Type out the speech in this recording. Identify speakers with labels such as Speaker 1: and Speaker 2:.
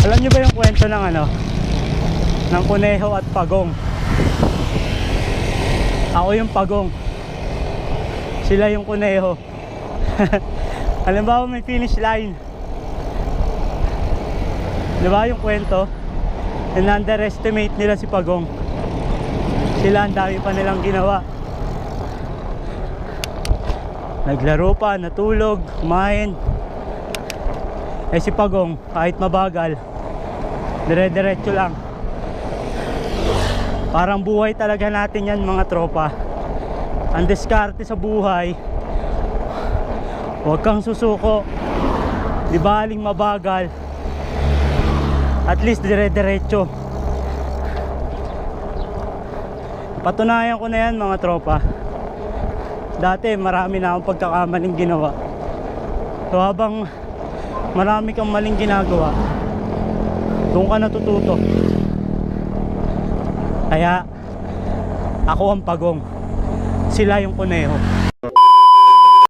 Speaker 1: Alam niyo ba yung kwento ng ano, ng kuneho at pagong? Ako yung pagong, sila yung kuneho. Halimbawa may finish line, diba yung kwento? In-underestimate nila si pagong. Sila ang dami pa nilang ginawa. Naglaro pa, natulog, kumain. Eh si pagong, kahit mabagal, dire-diretso lang. Parang buhay talaga natin yan mga tropa. Ang diskarte sa buhay, huwag kang susuko. Di baling mabagal, at least dire-diretso. Patunayan ko na yan mga tropa. Dati marami na akong pagkakamaling ginawa. So habang marami kang maling ginagawa, doon ka natututo. Kaya ako ang pagong, sila yung kuneho.